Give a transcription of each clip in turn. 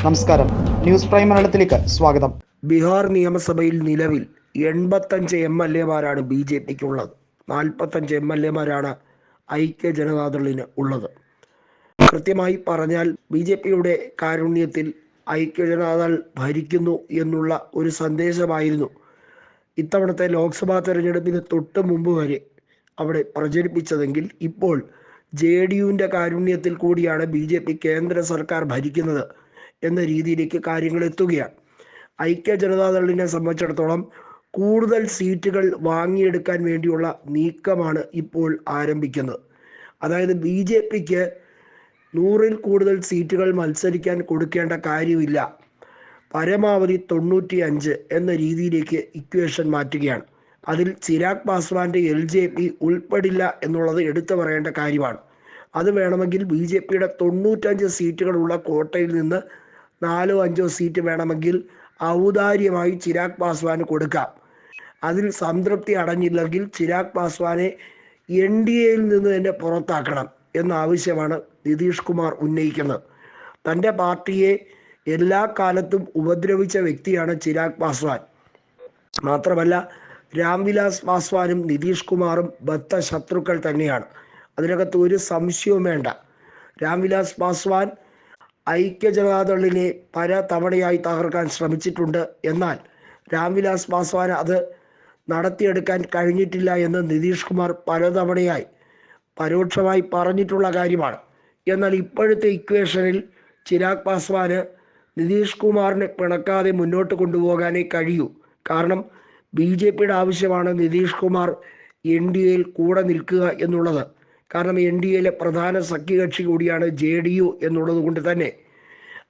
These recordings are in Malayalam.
നമസ്കാരം, ന്യൂസ് പ്രൈം മലയാളത്തിലേക്ക് സ്വാഗതം. ബീഹാർ നിയമസഭയിൽ നിലവിൽ 85 MLA-മാരാണ് ബി ജെ പിക്ക് ഉള്ളത്. 45 MLA-മാരാണ് ഐക്യ ജനതാദളിന് ഉള്ളത്. കൃത്യമായി പറഞ്ഞാൽ ബി ജെ പിയുടെ കാരുണ്യത്തിൽ ഐക്യ ജനതാദൾ ഭരിക്കുന്നു എന്നുള്ള ഒരു സന്ദേശമായിരുന്നു ഇത്തവണത്തെ ലോക്സഭാ തെരഞ്ഞെടുപ്പിന് തൊട്ട് മുമ്പ് വരെ അവിടെ പ്രചരിപ്പിച്ചതെങ്കിൽ ഇപ്പോൾ JDU-ൻ്റെ കാരുണ്യത്തിൽ കൂടിയാണ് ബി ജെ പി കേന്ദ്ര സർക്കാർ ഭരിക്കുന്നത് എന്ന രീതിയിലേക്ക് കാര്യങ്ങൾ എത്തുകയാണ്. ഐക്യ ജനതാദളിനെ സംബന്ധിച്ചിടത്തോളം കൂടുതൽ സീറ്റുകൾ വാങ്ങിയെടുക്കാൻ വേണ്ടിയുള്ള നീക്കമാണ് ഇപ്പോൾ ആരംഭിക്കുന്നത്. അതായത് ബി ജെ പിക്ക് 100-ൽ കൂടുതൽ സീറ്റുകൾ മത്സരിക്കാൻ കൊടുക്കേണ്ട കാര്യമില്ല, പരമാവധി 95 എന്ന രീതിയിലേക്ക് ഇക്വേഷൻ മാറ്റുകയാണ്. അതിൽ ചിരാഗ് പാസ്വാന്റെ LJP ഉൾപ്പെടില്ല എന്നുള്ളത് എടുത്തു പറയേണ്ട കാര്യമാണ്. അത് വേണമെങ്കിൽ ബി ജെ പിയുടെ 95 സീറ്റുകളുള്ള കോട്ടയിൽ നിന്ന് 4-5 സീറ്റ് വേണമെങ്കിൽ ഔദാര്യമായി ചിരാഗ് പാസ്വാന് കൊടുക്കാം. അതിൽ സംതൃപ്തി അടഞ്ഞില്ലെങ്കിൽ ചിരാഗ് പാസ്വാനെ NDA-യിൽ നിന്ന് തന്നെ പുറത്താക്കണം എന്ന ആവശ്യമാണ് നിതീഷ് കുമാർ ഉന്നയിക്കുന്നത്. തൻ്റെ പാർട്ടിയെ എല്ലാ കാലത്തും ഉപദ്രവിച്ച വ്യക്തിയാണ് ചിരാഗ് പാസ്വാൻ. മാത്രമല്ല, രാംവിലാസ് പാസ്വാനും നിതീഷ് കുമാറും ബദ്ധ ശത്രുക്കൾ തന്നെയാണ്. അതിനകത്ത് ഒരു സംശയവും വേണ്ട. രാംവിലാസ് പാസ്വാൻ ഐക്യ ജനതാദളിനെ പല തവണയായി തകർക്കാൻ ശ്രമിച്ചിട്ടുണ്ട്. എന്നാൽ രാംവിലാസ് പാസ്വാൻ അത് നടത്തിയെടുക്കാൻ കഴിഞ്ഞിട്ടില്ല എന്ന് നിതീഷ് കുമാർ പലതവണയായി പരോക്ഷമായി പറഞ്ഞിട്ടുള്ള കാര്യമാണ്. എന്നാൽ ഇപ്പോഴത്തെ ഇക്വേഷനിൽ ചിരാഗ് പാസ്വാന് നിതീഷ് കുമാറിനെ പിണക്കാതെ മുന്നോട്ട് കൊണ്ടുപോകാനേ കഴിയൂ. കാരണം ബി ജെ പിയുടെ ആവശ്യമാണ് നിതീഷ് കുമാർ NDA-യിൽ കൂടെ നിൽക്കുക എന്നുള്ളത്. കാരണം NDA-യിലെ പ്രധാന സഖ്യകക്ഷി കൂടിയാണ് JDU എന്നുള്ളത് കൊണ്ട് തന്നെ.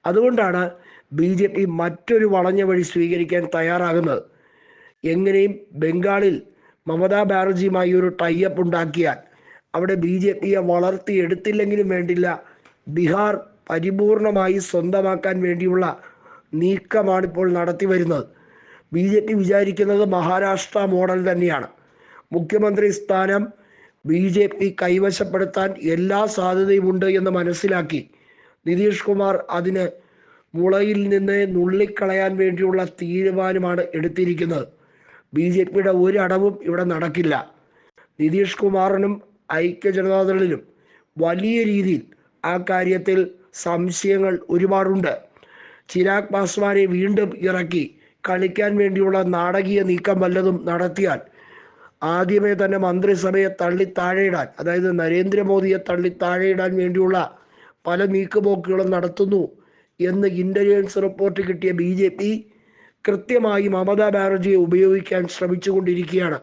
അതുകൊണ്ടാണ് ബി ജെ പി മറ്റൊരു വളഞ്ഞ വഴി സ്വീകരിക്കാൻ തയ്യാറാകുന്നത്. എങ്ങനെയും ബംഗാളിൽ മമതാ ബാനർജിയുമായി ഒരു ടൈപ്പ് ഉണ്ടാക്കിയാൽ അവിടെ ബി ജെ പിയെ വളർത്തിയെടുത്തില്ലെങ്കിലും വേണ്ടില്ല, ബീഹാർ പരിപൂർണമായി സ്വന്തമാക്കാൻ വേണ്ടിയുള്ള നീക്കമാണിപ്പോൾ നടത്തി വരുന്നത്. ബി ജെ പി വിചാരിക്കുന്നത് മഹാരാഷ്ട്ര മോഡൽ തന്നെയാണ്. മുഖ്യമന്ത്രി സ്ഥാനം ബി ജെ പി കൈവശപ്പെടുത്താൻ എല്ലാ സാധ്യതയുമുണ്ട് എന്ന് മനസ്സിലാക്കി നിതീഷ് കുമാർ അതിന് മുളയിൽ നിന്ന് നുള്ളിക്കളയാൻ വേണ്ടിയുള്ള തീരുമാനമാണ് എടുത്തിരിക്കുന്നത്. ബി ജെ പിയുടെ ഒരടവും ഇവിടെ നടക്കില്ല. നിതീഷ് കുമാറിനും ഐക്യ ജനതാദളിനും വലിയ രീതിയിൽ ആ കാര്യത്തിൽ സംശയങ്ങൾ ഒരുപാടുണ്ട്. ചിരാഗ് പാസ്വാനെ വീണ്ടും ഇറക്കി കളിക്കാൻ വേണ്ടിയുള്ള നാടകീയ നീക്കം വല്ലതും നടത്തിയാൽ ആദ്യമേ തന്നെ മന്ത്രിസഭയെ തള്ളി താഴെയിടാൻ, അതായത് നരേന്ദ്രമോദിയെ തള്ളി താഴെയിടാൻ വേണ്ടിയുള്ള പല നീക്കുപോക്കുകളും നടത്തുന്നു എന്ന് ഇൻ്റലിജൻസ് റിപ്പോർട്ട് കിട്ടിയ ബി ജെ പി കൃത്യമായി മമതാ ബാനർജിയെ ഉപയോഗിക്കാൻ ശ്രമിച്ചുകൊണ്ടിരിക്കുകയാണ്.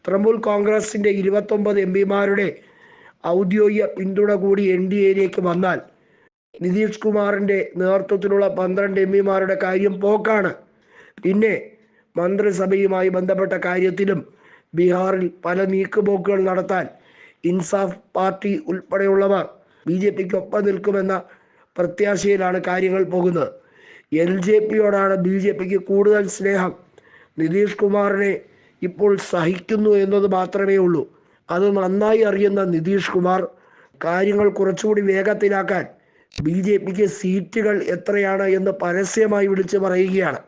തൃണമൂൽ കോൺഗ്രസിൻ്റെ 29 MPമാരുടെ ഔദ്യോഗിക പിന്തുണ കൂടി NDA-യിലേക്ക് വന്നാൽ നിതീഷ് കുമാറിൻ്റെ നേതൃത്വത്തിലുള്ള 12 MPമാരുടെ കാര്യം പോക്കാണ്. പിന്നെ മന്ത്രിസഭയുമായി ബന്ധപ്പെട്ട കാര്യത്തിലും ബീഹാറിൽ പല നീക്കുപോക്കുകൾ നടത്താൻ ഇൻസാഫ് പാർട്ടി ഉൾപ്പെടെയുള്ളവർ ബി ജെ പിക്ക് ഒപ്പം നിൽക്കുമെന്ന പ്രത്യാശയിലാണ് കാര്യങ്ങൾ പോകുന്നത്. LJP-യോടാണ് ബി ജെ പിക്ക് കൂടുതൽ സ്നേഹം. നിതീഷ് കുമാറിനെ ഇപ്പോൾ സഹിക്കുന്നു എന്നത് മാത്രമേ ഉള്ളൂ. അത് നന്നായി അറിയുന്ന നിതീഷ് കുമാർ കാര്യങ്ങൾ കുറച്ചുകൂടി വേഗത്തിലാക്കാൻ ബി ജെ പിക്ക് സീറ്റുകൾ എത്രയാണ് എന്ന് പരസ്യമായി വിളിച്ചു പറയുകയാണ്.